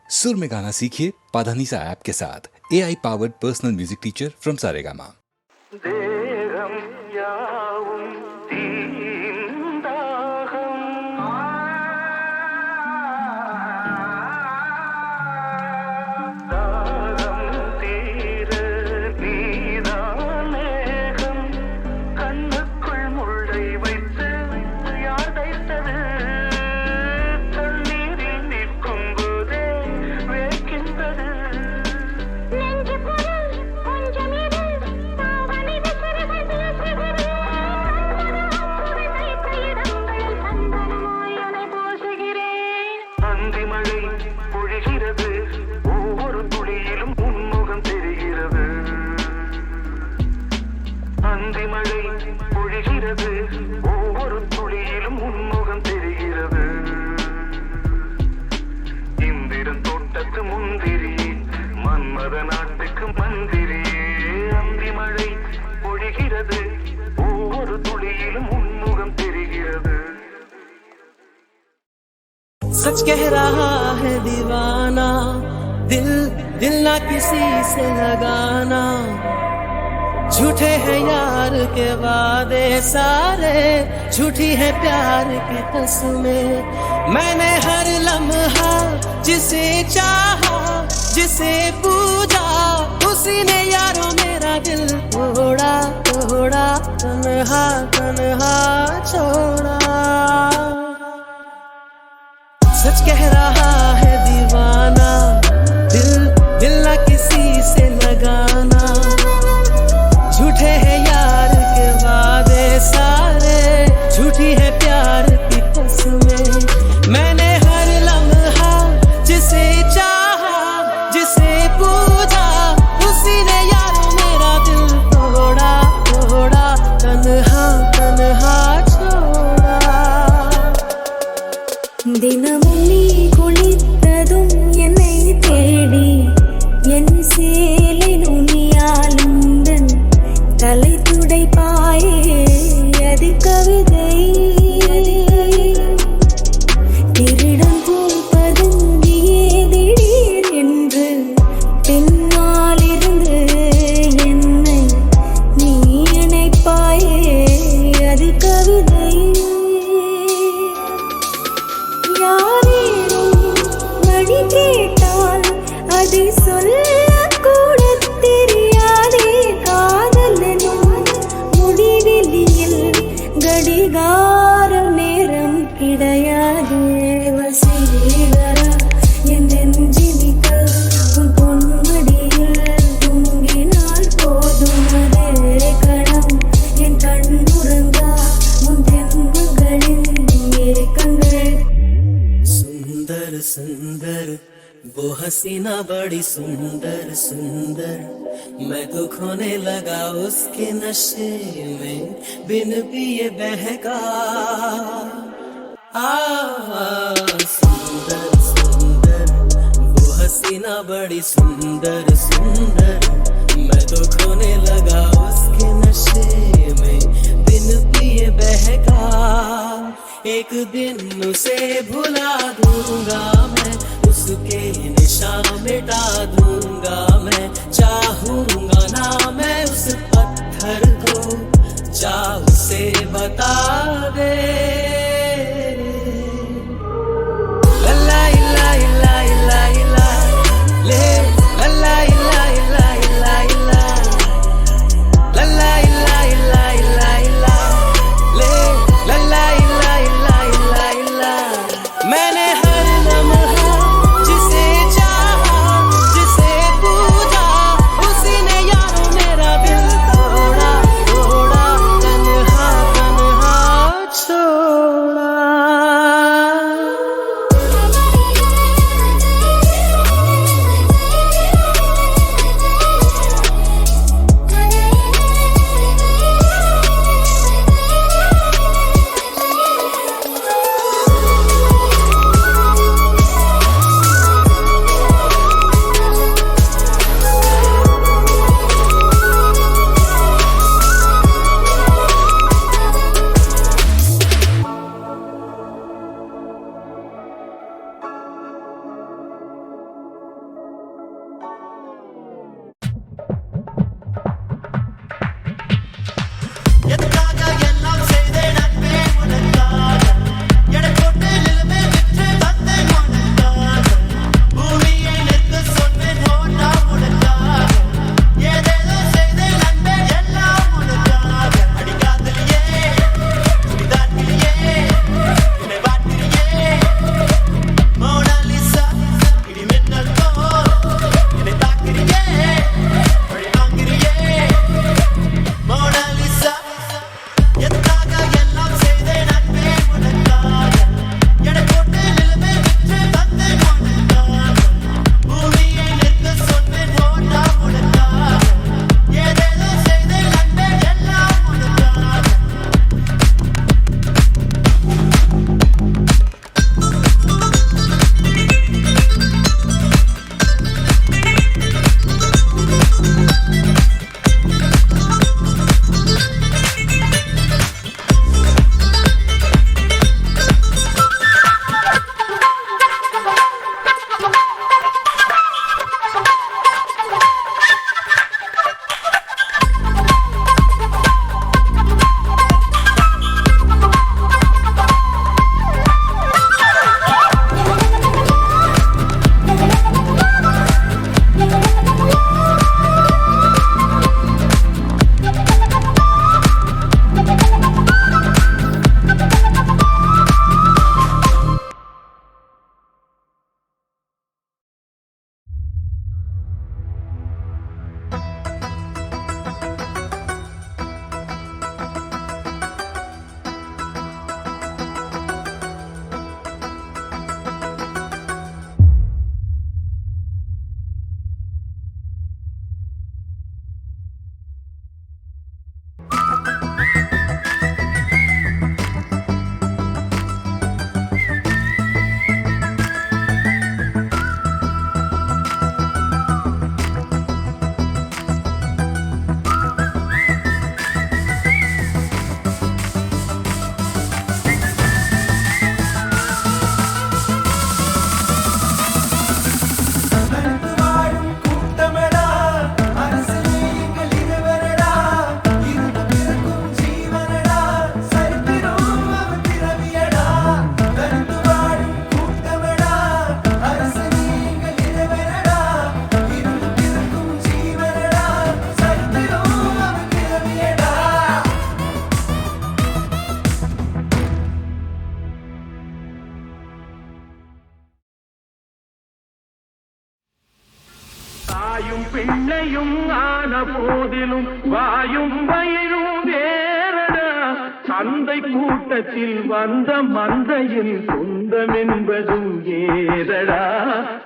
सुर में गाना सीखिए पाधानीसा ऐप के साथ। AI powered personal music teacher from Saregama. सच कह रहा है दीवाना, दिल दिल ना किसी से लगाना। झूठे हैं यार के वादे सारे, झूठी है प्यार की कसमें। मैंने हर लम्हा जिसे चाहा, जिसे पूजा, उसी ने यारों मेरा दिल तोड़ा तोड़ा, तन्हा तन्हा छोड़ा। सच कह रहा है दीवाना, दिल दिल ना किसी से लगाना। झूठे हैं यार के वादे सारे, झूठी है प्यार की कसमें। मैंने हर लम्हा जिसे चाहा, जिसे पूजा, उसी ने यारों मेरा दिल तोड़ा तोड़ा, तन्हा तन्हा छोड़ा। தினமும் நீ குளித்ததும் என்னை தேடி, என் சேலை நுனியாலுந்தன் தலை துடைப்பாயே, அது கவிதை. திருடன் பூப்பதும் நீயே திடீர் என்று, பின்னாலிருந்து என்னை நீ இணைப்பாயே, அது கவிதை. வழி கேட்டால் அதை சொல்லக்கூட தெரியாதே. காதலனும் முடிவெளியில் கடிகாரம் நேரம் கிடையாதே. வசீகரா என் நெஞ்சினிக்கல் உன் பொன்மடியில் தூங்கினால் போதும். அதே கணம் என் கண்ணுறங்கா உன் தென்புகளின் ஏக்கங்கள். सुंदर सुंदर वो हसीना बड़ी सुंदर सुंदर, मैं तो खोने लगा उसके नशे में, बिन पिए बहका। सुंदर सुंदर वो हसीना बड़ी सुंदर सुंदर, मैं तो खोने लगा उसके नशे में, बिन पिए बहका। एक दिन उसे भुला दूंगा मैं, उसके निशान मिटा दूंगा मैं। चाहूंगा ना मैं उस पत्थर को, जा उसे बता दे। लल्ला इल्ला इल्ला इल्ला इल्ला ले, लल्ला इल्ला इल्ला इल्ला इल्ला, लल्ला इल्ला इल्ला इल्ला इल्ला ले, लल्ला इल्ला इल्ला इल्ला इल्ला। मैंने हर लम्हा जिसे चाहा, जिसे தாயும் பிள்ளையும் ஆன போதிலும் வாயும் வயிறும் வேறடா சந்தை கூட்டத்தில் வந்த மந்தையில் சொந்தம் என்பதும் ஏதடா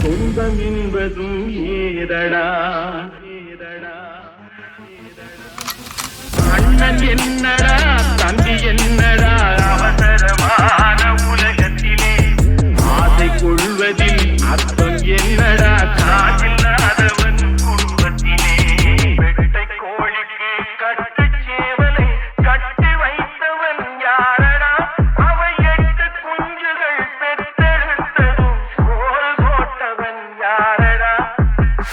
சொந்தம் என்பதும் ஏதடா அண்ணன் என்னடா தம்பி என்னடா அவசரமான உலகத்திலே ஆசை கொள்வதில் அர்த்தம் என்னடா காதில்லாதவன் குடும்பத்திலே வெட்டை கோழிக்கு கட்டு சேவலை கட்டி வைத்தவன் யாரடா அவை 8 குஞ்சுகள் பெற்றெடுத்ததும் சோறு போட்டவன் யாரடா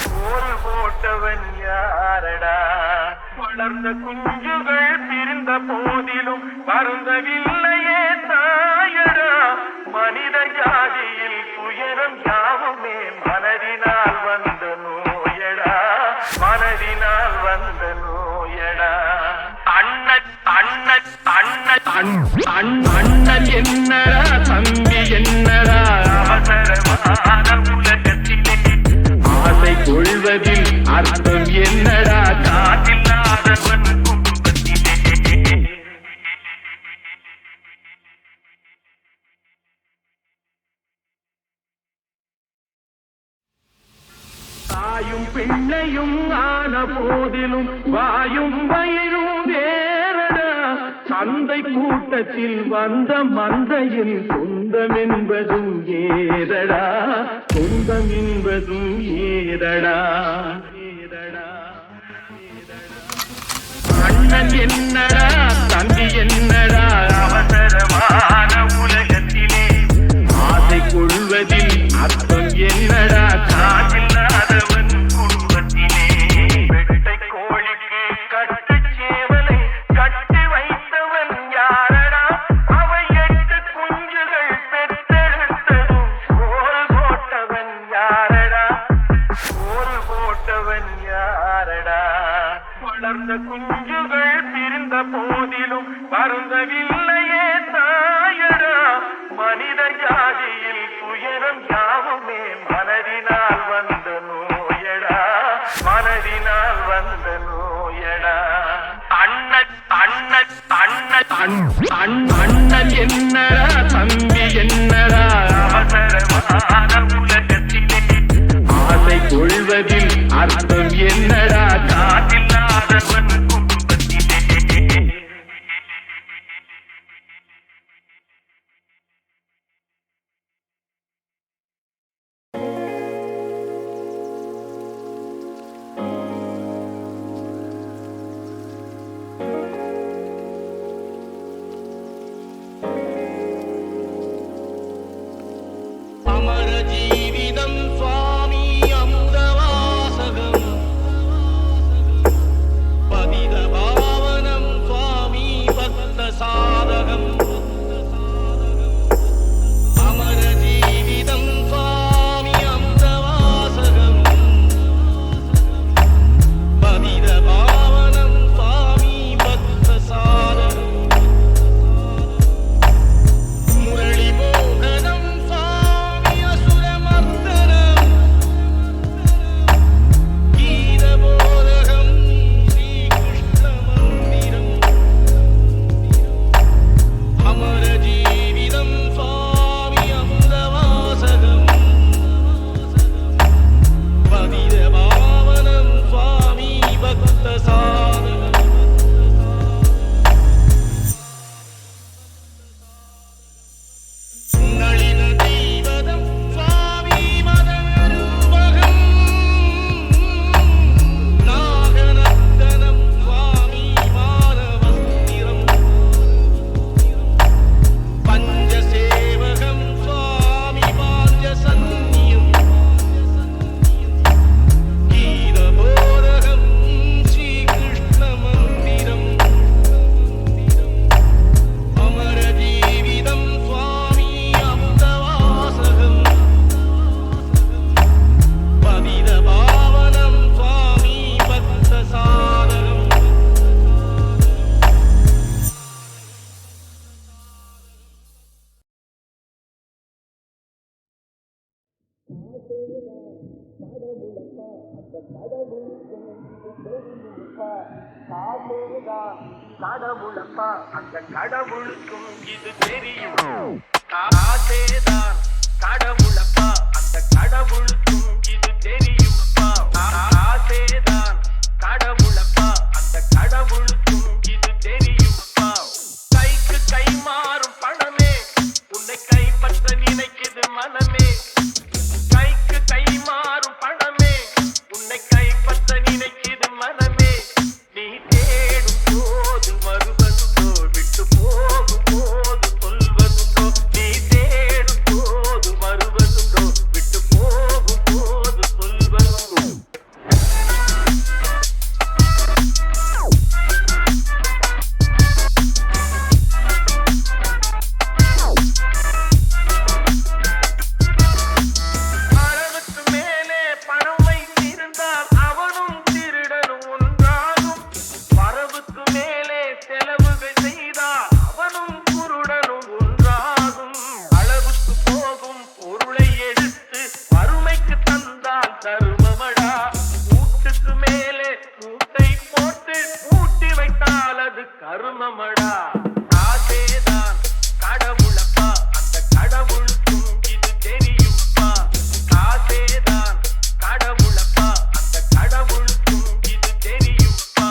சோறு போட்டவன் யாரடா வளர்ந்த குஞ்சுகள் பிரிந்த போதிலும் வருந்தவில்லையே தாயடா மனித ஜாதியில் துயரம் யாவுமே மனதினால் வந்த நோயடா மனதினால் வந்த நோயடா அண்ணன் அண்ணன் அண்ணன் அண்ணன் என்னடா தம்பி என்னடா அவசரமான உலகத்திலே ஆசை கொள்வதில் அர்த்தம் என்னடா காதில்லாதவன் குடும்பத்திலே தாயும் பிள்ளையும் ஆன போதிலும் வாயும் வயிறும் வேறடா சந்தை கூட்டத்தில் வந்த மந்தையில் சொந்தம் என்பதும் ஏதடா சொந்தம் என்பதும் ஏதடா அண்ணன் என்னடா தம்பி என்னடா அவசரமான உலகத்திலே ஆசை கொள்வதில் அர்த்தம் என்னடா காதில்லாதவன் குடும்பத்திலே வெட்டை கோழிக்கு கட்டு சேவலை கட்டி வைத்தவன் யாரடா அவை 8 குஞ்சுகள் பெற்றெடுத்ததும் சோறு போட்டவன் யாரடா சோறு போட்டவன் யாரடா வளர்ந்த குஞ்சுகள் பிரிந்த போதிலும் வருந்தவில்லையே தாயடா மனித ஜாதியில் துயரம் யாவுமே மனதினால் வந்த நோயடா மனதினால் வந்த நோயடா அண்ணன் அண்ணன் அண்ணன் அண்ணன் என்னடா தம்பி என்னடா அவசரமான உலகத்திலே ஆசை கொள்வதில் அர்த்தம் என்னடா காதில்லாதவன் குடும்பத்திலே அமர ஜீவிதம் சுவாமி அமுதவாசகம் பதி கடவுளப்பா அந்த கடவுளுக்கும் இது தெரியும். காசேதான் கடவுளப்பா அந்த கடவுளுக்கும் இது தெரியும்ப்பா. காசேதான் கடவுளப்பா அந்த கடவுளுக்கும் இது தெரியும்ப்பா. கைக்கு கை மாறும் பணமே உன்னை கைப்பற்ற நினைக்குது மனமே. கைக்கு கை மாறும் பணமே உன்னை கைப்பற்ற நினைக்குது மனமே. நீ தேடும் போது வருவதுண்டோ விட்டு போகும் போது சொல்வதுண்டோ. நீ தேடும் போது வருவதுண்டோ விட்டு போகும் போது சொல்வதுண்டோ. அளவுக்கு மேலே பணம் வைத்திருந்தால் அவனும் திருடனும் ஒன்றாகும். வரவுக்கு மேலே செலவுகள் செய்தால் அவனும் குருடனும் ஒன்றாகும். அளவுக்கு போகும் பொருளை எடுத்து வறுமைக்கு தந்தால் தருமமடா. மூட்டுக்கு மேலே மூட்டை போட்டு பூட்டி வைத்தால் அது கருமமடா. காசேதான் கடவுளப்பா அந்த கடவுளுக்கும் இது தெரியும்ப்பா. காசேதான் கடவுளப்பா அந்த கடவுளுக்கும் இது தெரியும்ப்பா.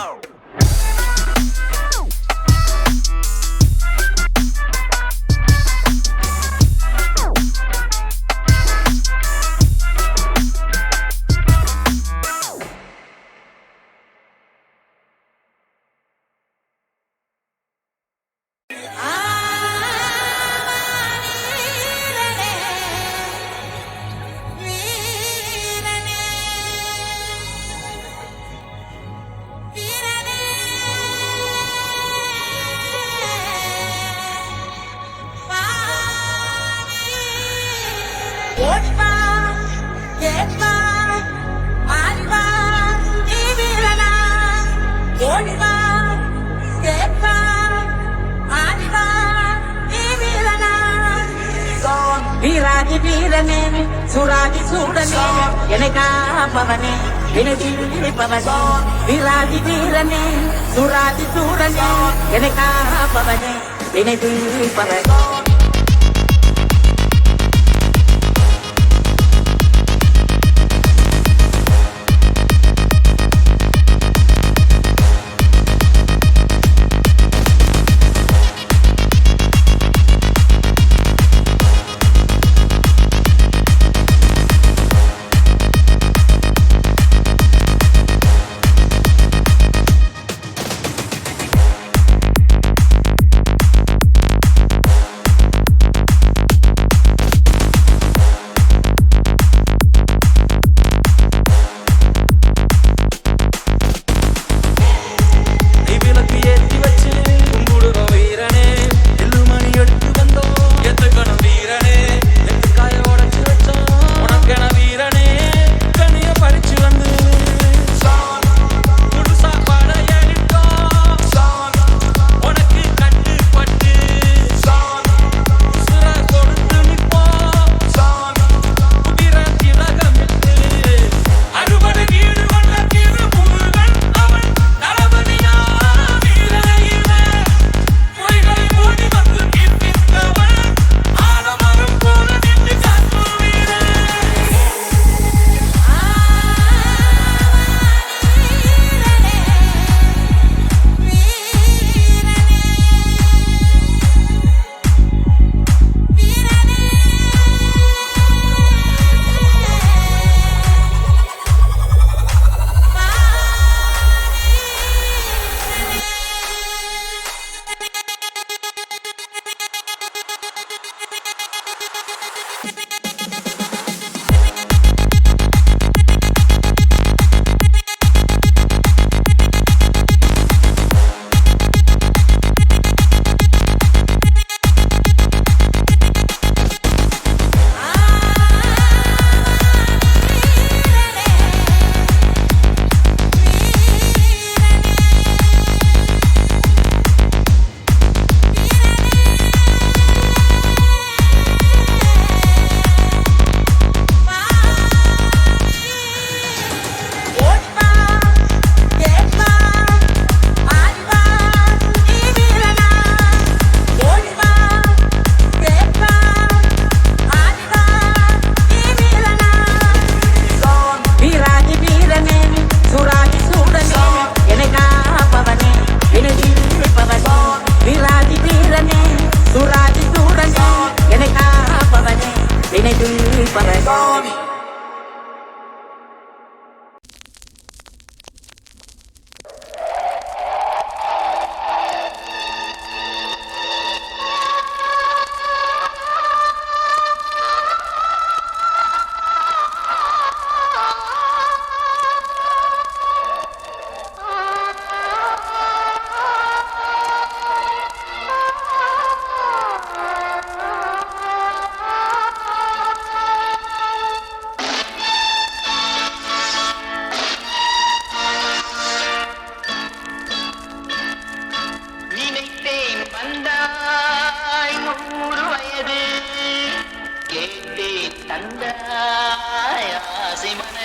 ஓடிவா கேட்பா ஆடிவா நீ வீரனா. ஓடிவா கேட்பா ஆடிவா நீ வீரனா. வீராதி வீரனே சுராதி சூடனே என்னை காப்பவனே என்னை தீர்ப்பவனே. வீராதி வீரனே சுராதி சூடனே என்னை காப்பவனே என்னை தீர்ப்பவனே.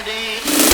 காணாதே